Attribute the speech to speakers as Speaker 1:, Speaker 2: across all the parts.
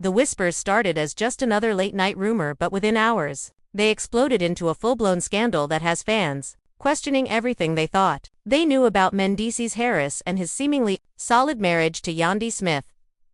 Speaker 1: The whispers started as just another late-night rumor, but within hours, they exploded into a full-blown scandal that has fans questioning everything they thought they knew about Mendeecees Harris and his seemingly solid marriage to Yandy Smith.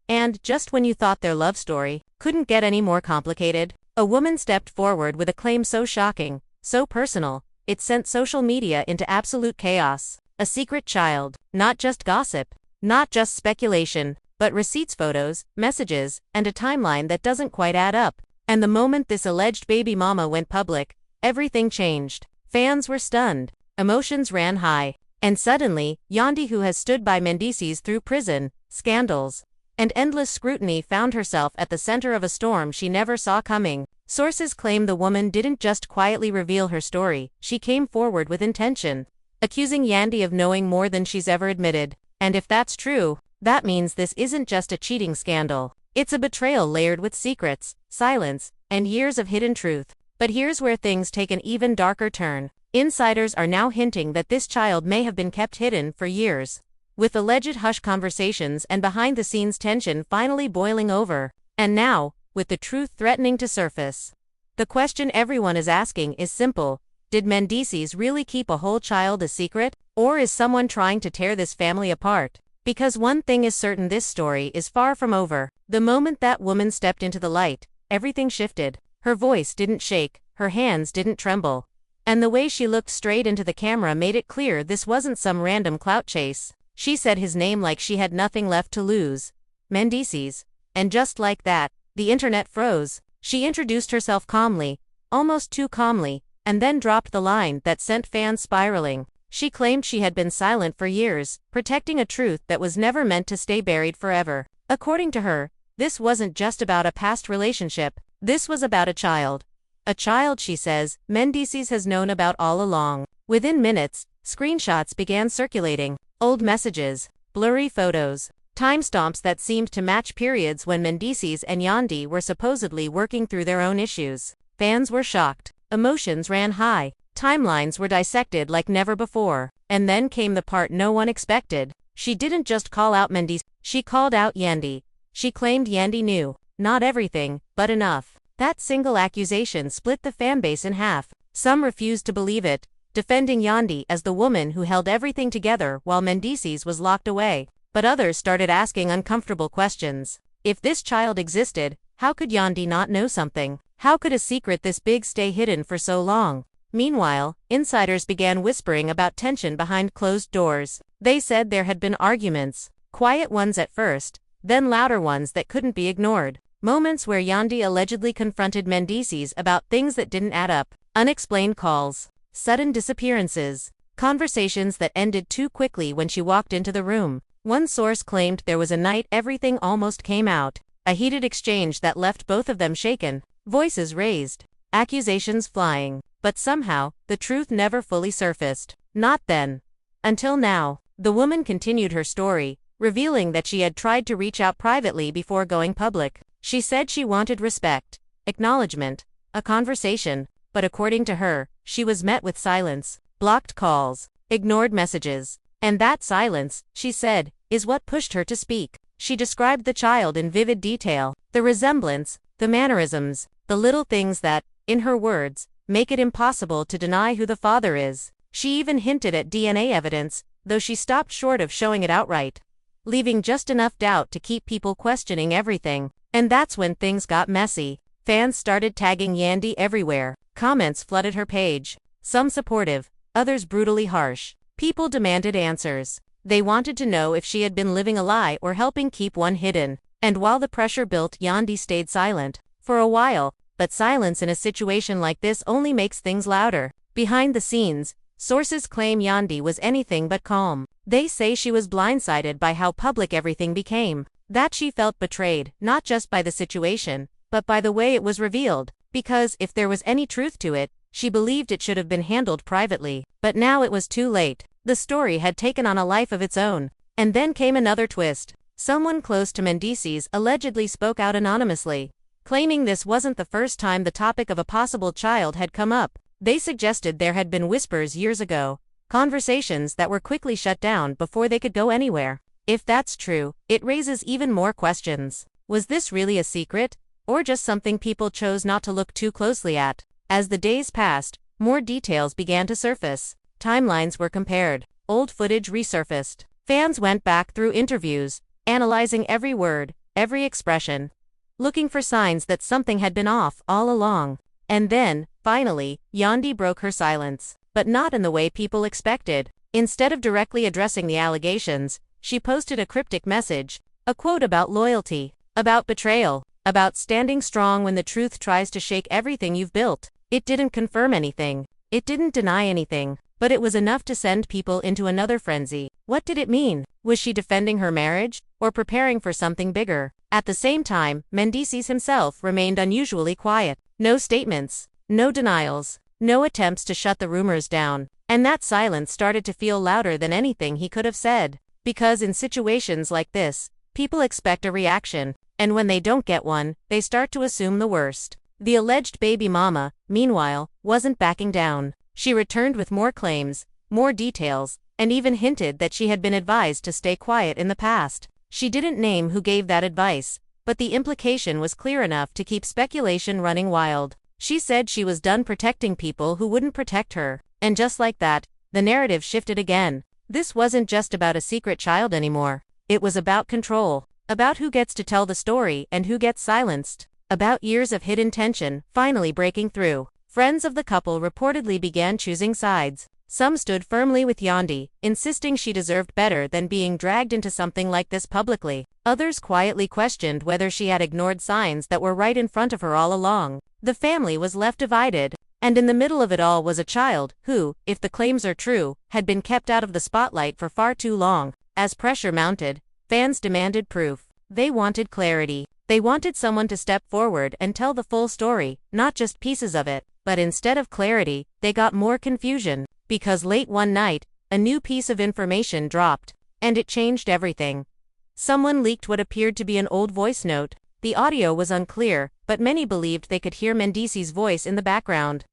Speaker 1: And just when you thought their love story couldn't get any more complicated, a woman stepped forward with a claim so shocking, so personal, it sent social media into absolute chaos. A secret child, not just gossip, not just speculation, but receipts, photos, messages, and a timeline that doesn't quite add up. And the moment this alleged baby mama went public, everything changed. Fans were stunned, emotions ran high, and suddenly, Yandy, who has stood by Mendeecees through prison, scandals, and endless scrutiny, found herself at the center of a storm she never saw coming. Sources claim the woman didn't just quietly reveal her story, she came forward with intention, accusing Yandy of knowing more than she's ever admitted. And if that's true, that means this isn't just a cheating scandal. It's a betrayal layered with secrets, silence, and years of hidden truth. But here's where things take an even darker turn. Insiders are now hinting that this child may have been kept hidden for years, with alleged hush conversations and behind-the-scenes tension finally boiling over. And now, with the truth threatening to surface, the question everyone is asking is simple: did Mendeecees really keep a whole child a secret? Or is someone trying to tear this family apart? Because one thing is certain, this story is far from over. The moment that woman stepped into the light, everything shifted. Her voice didn't shake, her hands didn't tremble, and the way she looked straight into the camera made it clear this wasn't some random clout chase. She said his name like she had nothing left to lose. Mendeecees. And just like that, the internet froze. She introduced herself calmly, almost too calmly, and then dropped the line that sent fans spiraling. She claimed she had been silent for years, protecting a truth that was never meant to stay buried forever. According to her, this wasn't just about a past relationship, this was about a child. A child, she says, Mendeecees has known about all along. Within minutes, screenshots began circulating, old messages, blurry photos, timestamps that seemed to match periods when Mendeecees and Yandy were supposedly working through their own issues. Fans were shocked, emotions ran high, timelines were dissected like never before. And then came the part no one expected. She didn't just call out Mendeecees, she called out Yandy. She claimed Yandy knew, not everything, but enough. That single accusation split the fanbase in half. Some refused to believe it, defending Yandy as the woman who held everything together while Mendeecees was locked away. But others started asking uncomfortable questions. If this child existed, how could Yandy not know something? How could a secret this big stay hidden for so long? Meanwhile, insiders began whispering about tension behind closed doors. They said there had been arguments, quiet ones at first, then louder ones that couldn't be ignored. Moments where Yandy allegedly confronted Mendeecees about things that didn't add up, unexplained calls, sudden disappearances, conversations that ended too quickly when she walked into the room. One source claimed there was a night everything almost came out, a heated exchange that left both of them shaken, voices raised, accusations flying. But somehow, the truth never fully surfaced. Not then. Until now. The woman continued her story, revealing that she had tried to reach out privately before going public. She said she wanted respect, acknowledgement, a conversation, but according to her, she was met with silence, blocked calls, ignored messages. And that silence, she said, is what pushed her to speak. She described the child in vivid detail, the resemblance, the mannerisms, the little things that, in her words, make it impossible to deny who the father is. She even hinted at DNA evidence, though she stopped short of showing it outright, leaving just enough doubt to keep people questioning everything. And that's when things got messy. Fans started tagging Yandy everywhere. Comments flooded her page, some supportive, others brutally harsh. People demanded answers. They wanted to know if she had been living a lie or helping keep one hidden. And while the pressure built, Yandy stayed silent for a while. But silence in a situation like this only makes things louder. Behind the scenes, sources claim Yandy was anything but calm. They say she was blindsided by how public everything became. That she felt betrayed, not just by the situation, but by the way it was revealed. Because if there was any truth to it, she believed it should have been handled privately. But now it was too late. The story had taken on a life of its own. And then came another twist. Someone close to Mendeecees allegedly spoke out anonymously, claiming this wasn't the first time the topic of a possible child had come up. They suggested there had been whispers years ago, conversations that were quickly shut down before they could go anywhere. If that's true, it raises even more questions. Was this really a secret? Or just something people chose not to look too closely at? As the days passed, more details began to surface. Timelines were compared. Old footage resurfaced. Fans went back through interviews, analyzing every word, every expression, looking for signs that something had been off all along. And then, finally, Yandy broke her silence. But not in the way people expected. Instead of directly addressing the allegations, she posted a cryptic message, a quote about loyalty, about betrayal, about standing strong when the truth tries to shake everything you've built. It didn't confirm anything. It didn't deny anything. But it was enough to send people into another frenzy. What did it mean? Was she defending her marriage, or preparing for something bigger? At the same time, Mendices himself remained unusually quiet. No statements, no denials, no attempts to shut the rumors down. And that silence started to feel louder than anything he could have said. Because in situations like this, people expect a reaction, and when they don't get one, they start to assume the worst. The alleged baby mama, meanwhile, wasn't backing down. She returned with more claims, more details, and even hinted that she had been advised to stay quiet in the past. She didn't name who gave that advice, but the implication was clear enough to keep speculation running wild. She said she was done protecting people who wouldn't protect her. And just like that, the narrative shifted again. This wasn't just about a secret child anymore. It was about control, about who gets to tell the story and who gets silenced, about years of hidden tension finally breaking through. Friends of the couple reportedly began choosing sides. Some stood firmly with Yandy, insisting she deserved better than being dragged into something like this publicly. Others quietly questioned whether she had ignored signs that were right in front of her all along. The family was left divided. And in the middle of it all was a child who, if the claims are true, had been kept out of the spotlight for far too long. As pressure mounted, fans demanded proof. They wanted clarity. They wanted someone to step forward and tell the full story, not just pieces of it. But instead of clarity, they got more confusion. Because late one night, a new piece of information dropped. And it changed everything. Someone leaked what appeared to be an old voice note. The audio was unclear, but many believed they could hear Mendices' voice in the background,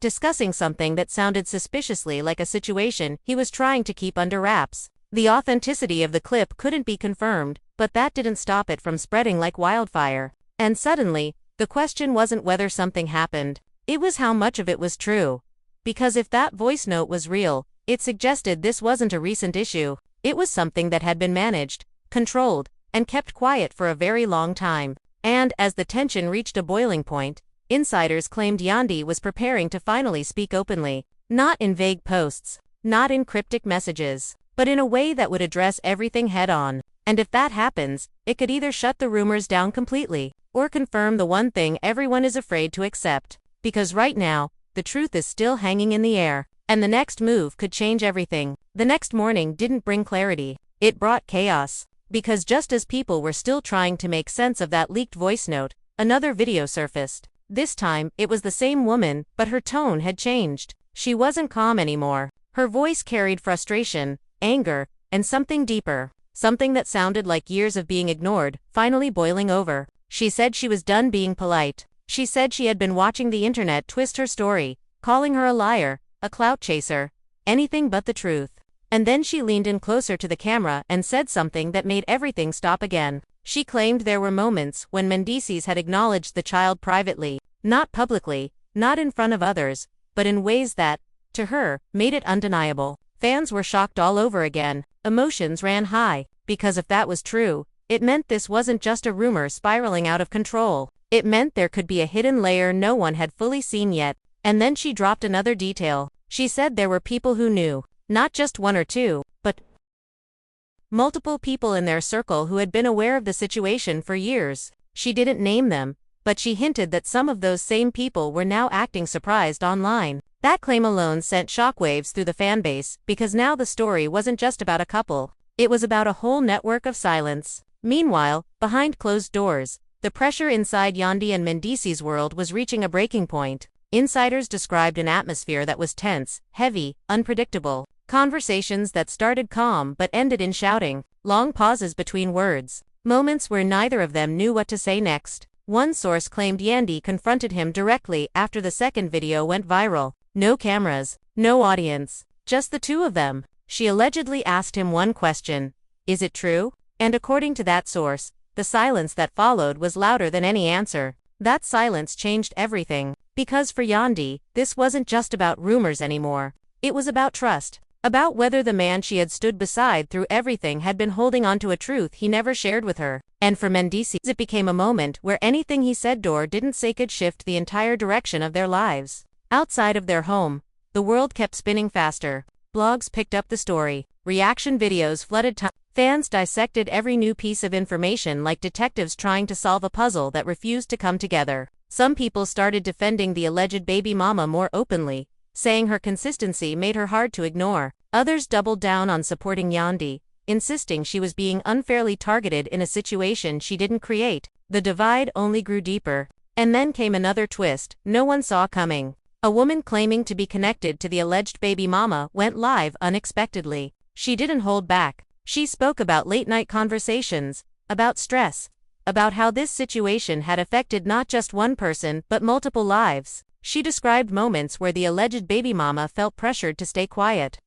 Speaker 1: discussing something that sounded suspiciously like a situation he was trying to keep under wraps. The authenticity of the clip couldn't be confirmed, but that didn't stop it from spreading like wildfire. And suddenly, the question wasn't whether something happened. It was how much of it was true. Because if that voice note was real, it suggested this wasn't a recent issue. It was something that had been managed, controlled, and kept quiet for a very long time. And as the tension reached a boiling point, insiders claimed Yandy was preparing to finally speak openly. Not in vague posts, not in cryptic messages, but in a way that would address everything head-on. And if that happens, it could either shut the rumors down completely, or confirm the one thing everyone is afraid to accept. Because right now, the truth is still hanging in the air, and the next move could change everything. The next morning didn't bring clarity. It brought chaos. Because just as people were still trying to make sense of that leaked voice note, another video surfaced. This time, it was the same woman, but her tone had changed. She wasn't calm anymore. Her voice carried frustration, anger, and something deeper. Something that sounded like years of being ignored, finally boiling over. She said she was done being polite. She said she had been watching the internet twist her story, calling her a liar, a clout chaser, anything but the truth. And then she leaned in closer to the camera and said something that made everything stop again. She claimed there were moments when Mendices had acknowledged the child privately, not publicly, not in front of others, but in ways that, to her, made it undeniable. Fans were shocked all over again. Emotions ran high, because if that was true, it meant this wasn't just a rumor spiraling out of control. It meant there could be a hidden layer no one had fully seen yet. And then she dropped another detail. She said there were people who knew. Not just one or two, but multiple people in their circle who had been aware of the situation for years. She didn't name them, but she hinted that some of those same people were now acting surprised online. That claim alone sent shockwaves through the fanbase, because now the story wasn't just about a couple. It was about a whole network of silence. Meanwhile, behind closed doors, the pressure inside Yandy and Mendices' world was reaching a breaking point. Insiders described an atmosphere that was tense, heavy, unpredictable. Conversations that started calm but ended in shouting. Long pauses between words. Moments where neither of them knew what to say next. One source claimed Yandy confronted him directly after the second video went viral. No cameras, no audience, just the two of them. She allegedly asked him one question: "Is it true?" And according to that source, the silence that followed was louder than any answer. That silence changed everything. Because for Yandy, this wasn't just about rumors anymore. It was about trust. About whether the man she had stood beside through everything had been holding on to a truth he never shared with her. And for Mendici, it became a moment where anything he said or didn't say could shift the entire direction of their lives. Outside of their home, the world kept spinning faster. Blogs picked up the story. Reaction videos flooded time. Fans dissected every new piece of information like detectives trying to solve a puzzle that refused to come together. Some people started defending the alleged baby mama more openly, saying her consistency made her hard to ignore. Others doubled down on supporting Yandy, insisting she was being unfairly targeted in a situation she didn't create. The divide only grew deeper. And then came another twist no one saw coming. A woman claiming to be connected to the alleged baby mama went live unexpectedly. She didn't hold back. She spoke about late-night conversations, about stress, about how this situation had affected not just one person but multiple lives. She described moments where the alleged baby mama felt pressured to stay quiet,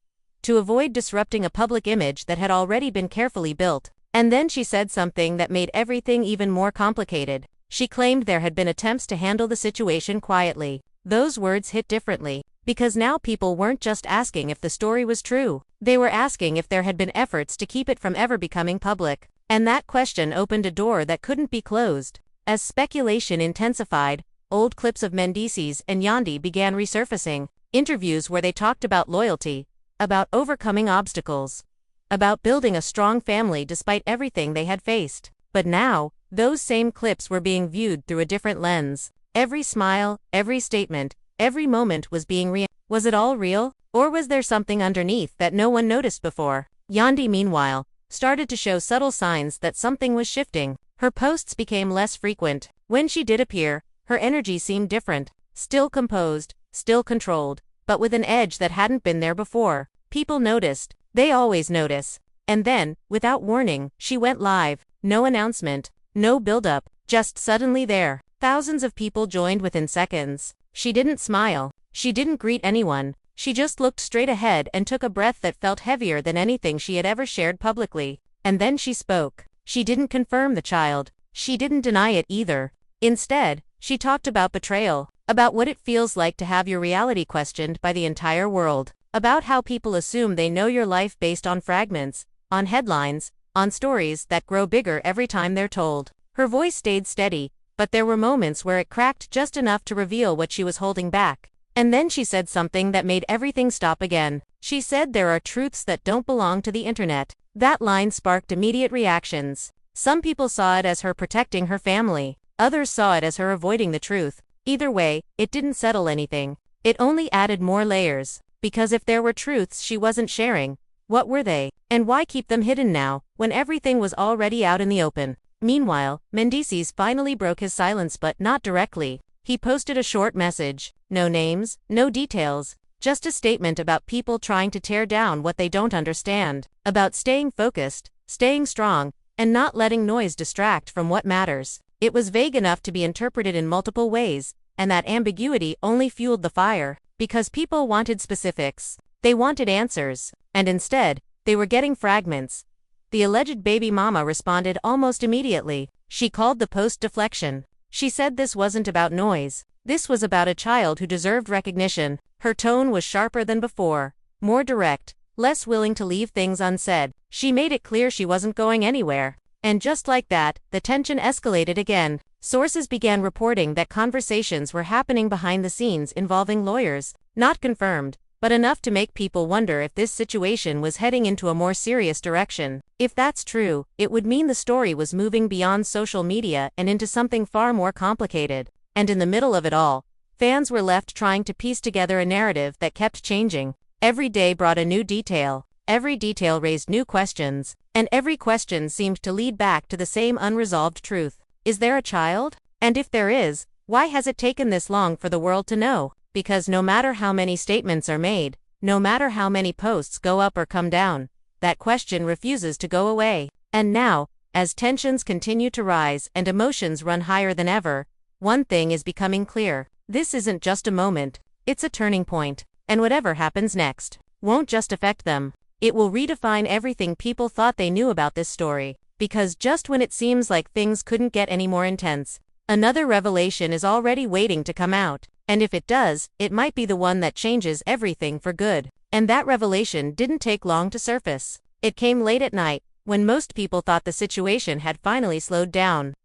Speaker 1: to avoid disrupting a public image that had already been carefully built. And then she said something that made everything even more complicated. She claimed there had been attempts to handle the situation quietly. Those words hit differently, because now people weren't just asking if the story was true. They were asking if there had been efforts to keep it from ever becoming public. And that question opened a door that couldn't be closed. As speculation intensified, old clips of Mendicis and Yandy began resurfacing. Interviews where they talked about loyalty, about overcoming obstacles, about building a strong family despite everything they had faced. But now, those same clips were being viewed through a different lens. Every smile, every statement, every moment was being Was it all real? Or was there something underneath that no one noticed before? Yandy, meanwhile, started to show subtle signs that something was shifting. Her posts became less frequent. When she did appear, her energy seemed different. Still composed, still controlled, but with an edge that hadn't been there before. People noticed. They always notice. And then, without warning, she went live. No announcement, no build-up, just suddenly there. Thousands of people joined within seconds. She didn't smile. She didn't greet anyone. She just looked straight ahead and took a breath that felt heavier than anything she had ever shared publicly. And then she spoke. She didn't confirm the child. She didn't deny it either. Instead, she talked about betrayal, about what it feels like to have your reality questioned by the entire world, about how people assume they know your life based on fragments, on headlines, on stories that grow bigger every time they're told. Her voice stayed steady, but there were moments where it cracked just enough to reveal what she was holding back. And then she said something that made everything stop again. She said there are truths that don't belong to the internet. That line sparked immediate reactions. Some people saw it as her protecting her family. Others saw it as her avoiding the truth. Either way, it didn't settle anything. It only added more layers. Because if there were truths she wasn't sharing, what were they? And why keep them hidden now, when everything was already out in the open? Meanwhile, Mendicis finally broke his silence, but not directly. He posted a short message. No names, no details, just a statement about people trying to tear down what they don't understand, about staying focused, staying strong, and not letting noise distract from what matters. It was vague enough to be interpreted in multiple ways, and that ambiguity only fueled the fire, because people wanted specifics. They wanted answers, and instead, they were getting fragments. The alleged baby mama responded almost immediately. She called the post deflection. She said this wasn't about noise. This was about a child who deserved recognition. Her tone was sharper than before, more direct, less willing to leave things unsaid. She made it clear she wasn't going anywhere. And just like that, the tension escalated again. Sources began reporting that conversations were happening behind the scenes involving lawyers. Not confirmed, but enough to make people wonder if this situation was heading into a more serious direction. If that's true, it would mean the story was moving beyond social media and into something far more complicated. And in the middle of it all, fans were left trying to piece together a narrative that kept changing. Every day brought a new detail. Every detail raised new questions. And every question seemed to lead back to the same unresolved truth. Is there a child? And if there is, why has it taken this long for the world to know? Because no matter how many statements are made, no matter how many posts go up or come down, that question refuses to go away. And now, as tensions continue to rise and emotions run higher than ever, one thing is becoming clear. This isn't just a moment, it's a turning point. And whatever happens next won't just affect them. It will redefine everything people thought they knew about this story. because just when it seems like things couldn't get any more intense, another revelation is already waiting to come out. And if it does, it might be the one that changes everything for good. And that revelation didn't take long to surface. It came late at night, when most people thought the situation had finally slowed down.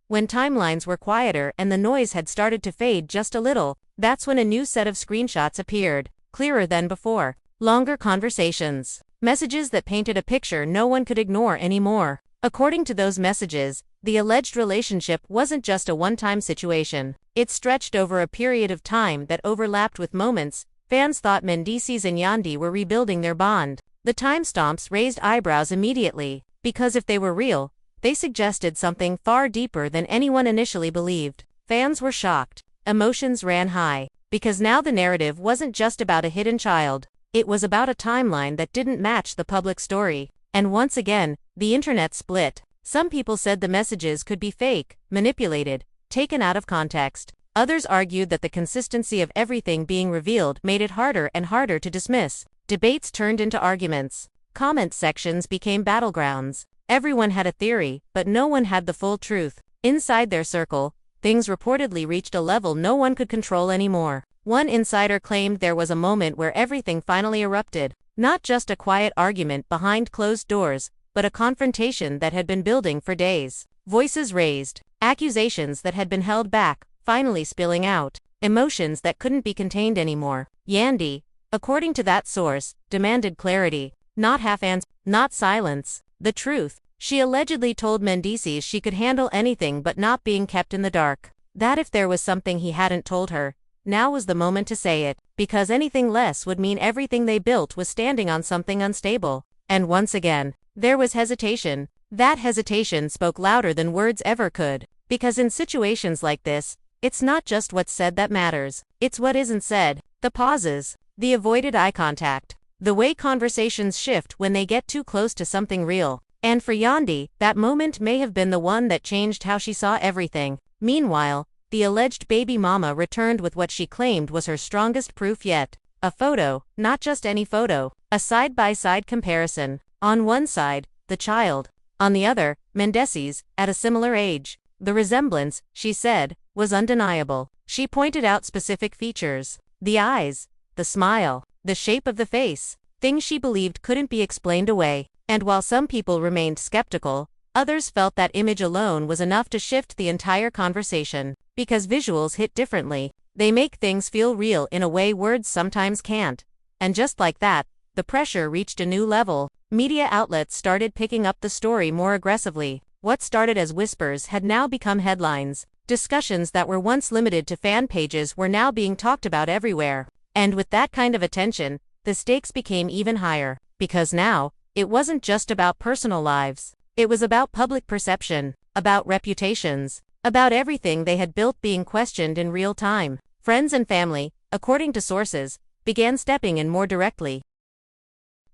Speaker 1: When timelines were quieter and the noise had started to fade just a little, that's when a new set of screenshots appeared, clearer than before. Longer conversations. Messages that painted a picture no one could ignore anymore. According to those messages, the alleged relationship wasn't just a one-time situation. It stretched over a period of time that overlapped with moments fans thought Mendices and Yandy were rebuilding their bond. The timestamps raised eyebrows immediately, because if they were real, they suggested something far deeper than anyone initially believed. Fans were shocked. Emotions ran high, because now the narrative wasn't just about a hidden child. It was about a timeline that didn't match the public story. And once again, the internet split. Some people said the messages could be fake, manipulated, taken out of context. Others argued that the consistency of everything being revealed made it harder and harder to dismiss. Debates turned into arguments. Comment sections became battlegrounds. Everyone had a theory, but no one had the full truth. Inside their circle, things reportedly reached a level no one could control anymore. One insider claimed there was a moment where everything finally erupted. Not just a quiet argument behind closed doors, but a confrontation that had been building for days. Voices raised, accusations that had been held back, finally spilling out, emotions that couldn't be contained anymore. Yandy, according to that source, demanded clarity, not half-answers, not silence, the truth. She allegedly told Mendices she could handle anything but not being kept in the dark. That if there was something he hadn't told her, now was the moment to say it, because anything less would mean everything they built was standing on something unstable. And once again, there was hesitation. That hesitation spoke louder than words ever could, because in situations like this, it's not just what's said that matters, it's what isn't said, the pauses, the avoided eye contact, the way conversations shift when they get too close to something real. And for Yandy, that moment may have been the one that changed how she saw everything. Meanwhile, the alleged baby mama returned with what she claimed was her strongest proof yet. A photo, not just any photo, a side-by-side comparison. On one side, the child. On the other, Mendices, at a similar age. The resemblance, she said, was undeniable. She pointed out specific features. The eyes, the smile, the shape of the face. Things she believed couldn't be explained away. And while some people remained skeptical, others felt that image alone was enough to shift the entire conversation. Because visuals hit differently. They make things feel real in a way words sometimes can't. And just like that, the pressure reached a new level. Media outlets started picking up the story more aggressively. What started as whispers had now become headlines. Discussions that were once limited to fan pages were now being talked about everywhere. And with that kind of attention, the stakes became even higher. Because now, it wasn't just about personal lives. It was about public perception, about reputations, about everything they had built being questioned in real time. Friends and family, according to sources, began stepping in more directly.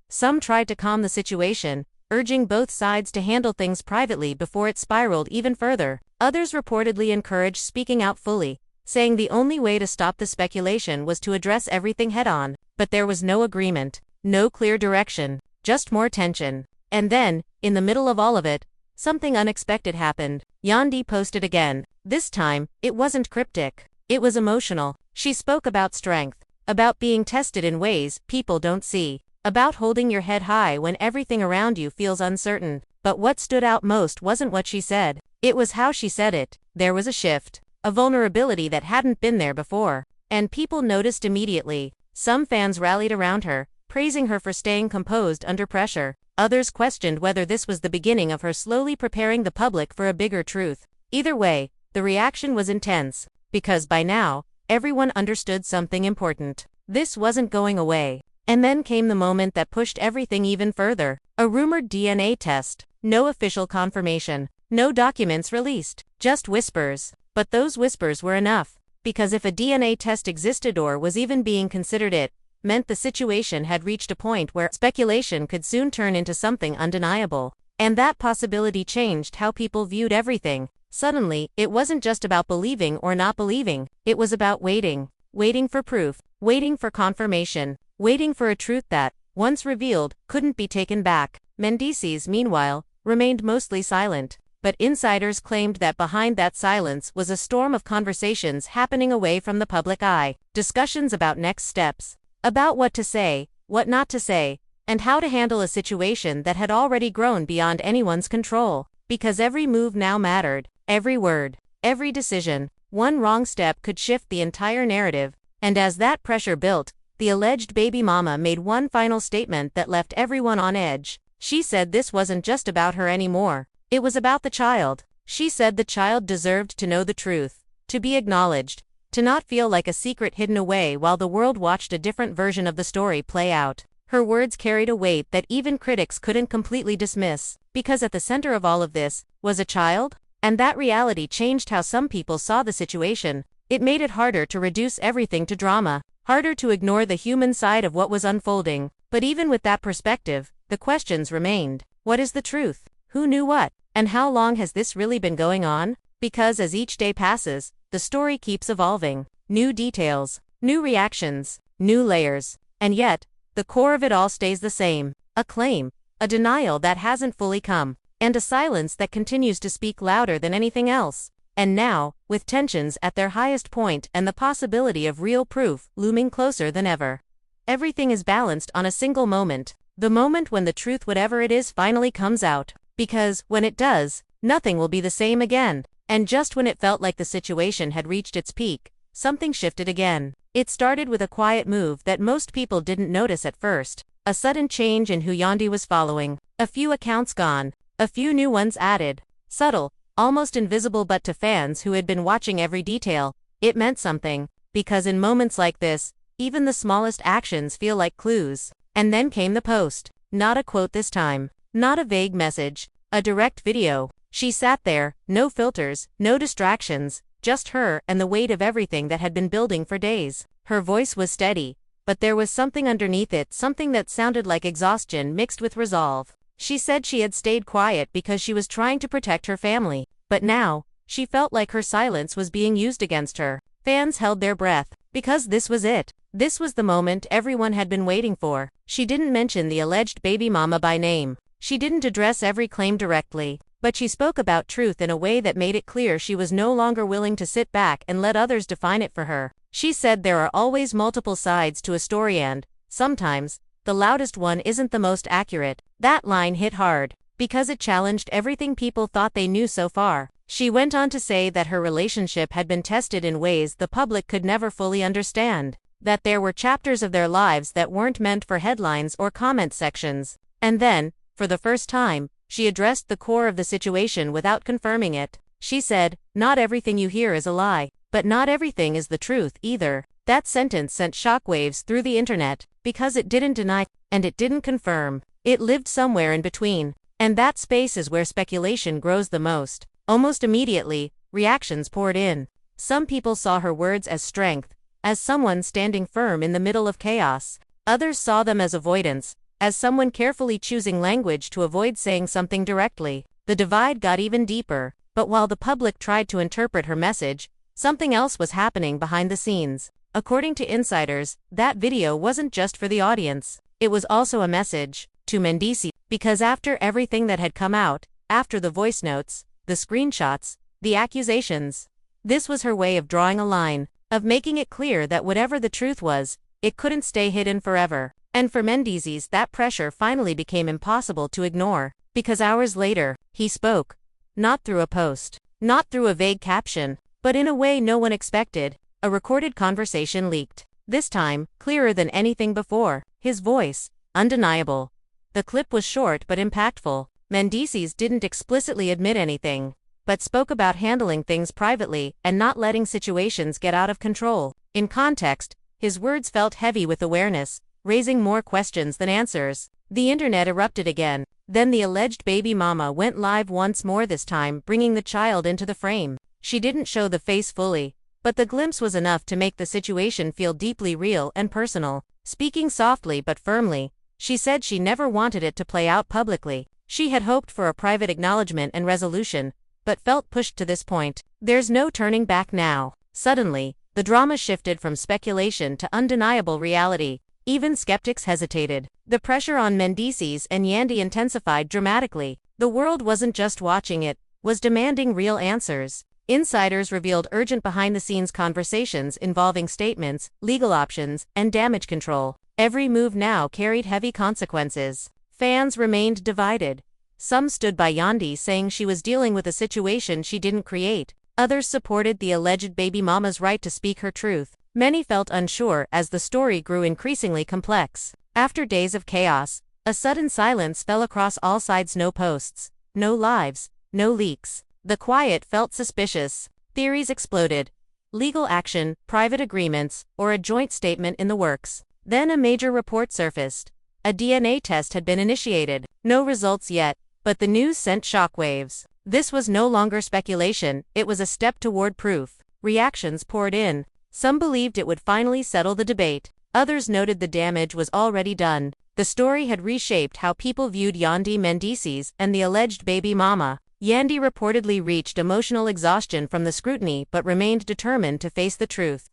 Speaker 1: Some tried to calm the situation, urging both sides to handle things privately before it spiraled even further. Others reportedly encouraged speaking out fully, saying the only way to stop the speculation was to address everything head-on. But there was no agreement, no clear direction, just more tension. And then, in the middle of all of it, something unexpected happened. Yandy posted again. This time, it wasn't cryptic. It was emotional. She spoke about strength, about being tested in ways people don't see, about holding your head high when everything around you feels uncertain. But what stood out most wasn't what she said. It was how she said it. There was a shift, a vulnerability that hadn't been there before. And people noticed immediately. Some fans rallied around her, praising her for staying composed under pressure. Others questioned whether this was the beginning of her slowly preparing the public for a bigger truth. Either way, the reaction was intense, because by now, everyone understood something important. This wasn't going away. And then came the moment that pushed everything even further. A rumored DNA test. No official confirmation. No documents released. Just whispers. But those whispers were enough. Because if a DNA test existed or was even being considered, it meant the situation had reached a point where speculation could soon turn into something undeniable. And that possibility changed how people viewed everything. Suddenly, it wasn't just about believing or not believing. It was about waiting. Waiting for proof. Waiting for confirmation. Waiting for a truth that, once revealed, couldn't be taken back. Mendices, meanwhile, remained mostly silent. But insiders claimed that behind that silence was a storm of conversations happening away from the public eye. Discussions about next steps, about what to say, what not to say, and how to handle a situation that had already grown beyond anyone's control. Because every move now mattered, every word, every decision. One wrong step could shift the entire narrative, and as that pressure built, the alleged baby mama made one final statement that left everyone on edge. She said this wasn't just about her anymore. It was about the child. She said the child deserved to know the truth, to be acknowledged, to not feel like a secret hidden away while the world watched a different version of the story play out. Her words carried a weight that even critics couldn't completely dismiss, because at the center of all of this was a child, and that reality changed how some people saw the situation. It made it harder to reduce everything to drama, harder to ignore the human side of what was unfolding. But even with that perspective, the questions remained. What is the truth? Who knew what? And how long has this really been going on? Because as each day passes, the story keeps evolving. New details, new reactions, new layers. And yet, the core of it all stays the same. A claim, a denial that hasn't fully come, and a silence that continues to speak louder than anything else. And now, with tensions at their highest point and the possibility of real proof looming closer than ever, everything is balanced on a single moment. The moment when the truth, whatever it is, finally comes out. Because, when it does, nothing will be the same again. And just when it felt like the situation had reached its peak, something shifted again. It started with a quiet move that most people didn't notice at first. A sudden change in who Yandy was following. A few accounts gone. A few new ones added. Subtle, almost invisible, but to fans who had been watching every detail, it meant something. Because in moments like this, even the smallest actions feel like clues. And then came the post. Not a quote this time. Not a vague message, a direct video. She sat there, no filters, no distractions, just her and the weight of everything that had been building for days. Her voice was steady, but there was something underneath it, something that sounded like exhaustion mixed with resolve. She said she had stayed quiet because she was trying to protect her family, but now, she felt like her silence was being used against her. Fans held their breath, because this was it. This was the moment everyone had been waiting for. She didn't mention the alleged baby mama by name. She didn't address every claim directly, but she spoke about truth in a way that made it clear she was no longer willing to sit back and let others define it for her. She said there are always multiple sides to a story and, sometimes, the loudest one isn't the most accurate. That line hit hard, because it challenged everything people thought they knew so far. She went on to say that her relationship had been tested in ways the public could never fully understand, that there were chapters of their lives that weren't meant for headlines or comment sections. And then, for the first time, she addressed the core of the situation without confirming it. She said, "Not everything you hear is a lie, but not everything is the truth either." That sentence sent shockwaves through the internet, because it didn't deny, and it didn't confirm. It lived somewhere in between. And that space is where speculation grows the most. Almost immediately, reactions poured in. Some people saw her words as strength, as someone standing firm in the middle of chaos. Others saw them as avoidance, as someone carefully choosing language to avoid saying something directly. The divide got even deeper, but while the public tried to interpret her message, something else was happening behind the scenes. According to insiders, that video wasn't just for the audience. It was also a message to Mendici, because after everything that had come out, after the voice notes, the screenshots, the accusations, this was her way of drawing a line, of making it clear that whatever the truth was, it couldn't stay hidden forever. And for Mendici, that pressure finally became impossible to ignore, because hours later, he spoke. Not through a post, not through a vague caption, but in a way no one expected. A recorded conversation leaked. This time, clearer than anything before. His voice, undeniable. The clip was short but impactful. Mendici didn't explicitly admit anything, but spoke about handling things privately and not letting situations get out of control. In context, his words felt heavy with awareness, raising more questions than answers. The internet erupted again. Then the alleged baby mama went live once more, this time bringing the child into the frame. She didn't show the face fully, but the glimpse was enough to make the situation feel deeply real and personal. Speaking softly but firmly, she said she never wanted it to play out publicly. She had hoped for a private acknowledgement and resolution, but felt pushed to this point. There's no turning back now. Suddenly, the drama shifted from speculation to undeniable reality. Even skeptics hesitated. The pressure on Mendici and Yandy intensified dramatically. The world wasn't just watching it, was demanding real answers. Insiders revealed urgent behind-the-scenes conversations involving statements, legal options, and damage control. Every move now carried heavy consequences. Fans remained divided. Some stood by Yandy, saying she was dealing with a situation she didn't create. Others supported the alleged baby mama's right to speak her truth. Many felt unsure as the story grew increasingly complex. After days of chaos, a sudden silence fell across all sides. No posts, no lives, no leaks. The quiet felt suspicious. Theories exploded. Legal action, private agreements, or a joint statement in the works. Then a major report surfaced. A DNA test had been initiated. No results yet, but the news sent shockwaves. This was no longer speculation, it was a step toward proof. Reactions poured in. Some believed it would finally settle the debate. Others noted the damage was already done. The story had reshaped how people viewed Yandy Mendices and the alleged baby mama. Yandy reportedly reached emotional exhaustion from the scrutiny but remained determined to face the truth.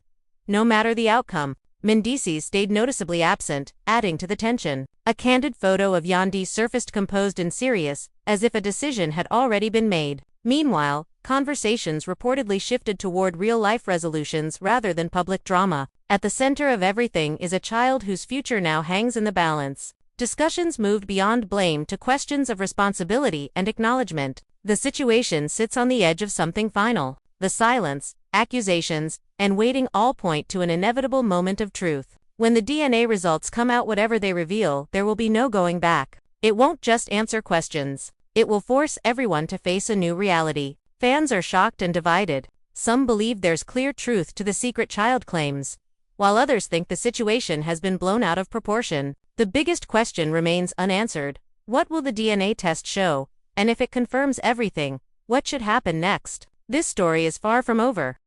Speaker 1: No matter the outcome, Mendices stayed noticeably absent, adding to the tension. A candid photo of Yandy surfaced, composed and serious, as if a decision had already been made. Meanwhile, conversations reportedly shifted toward real-life resolutions rather than public drama. At the center of everything is a child whose future now hangs in the balance. Discussions moved beyond blame to questions of responsibility and acknowledgement. The situation sits on the edge of something final. The silence, accusations, and waiting all point to an inevitable moment of truth. When the DNA results come out, whatever they reveal, there will be no going back. It won't just answer questions. It will force everyone to face a new reality. Fans are shocked and divided. Some believe there's clear truth to the secret child claims, while others think the situation has been blown out of proportion. The biggest question remains unanswered. What will the DNA test show? And if it confirms everything, what should happen next? This story is far from over.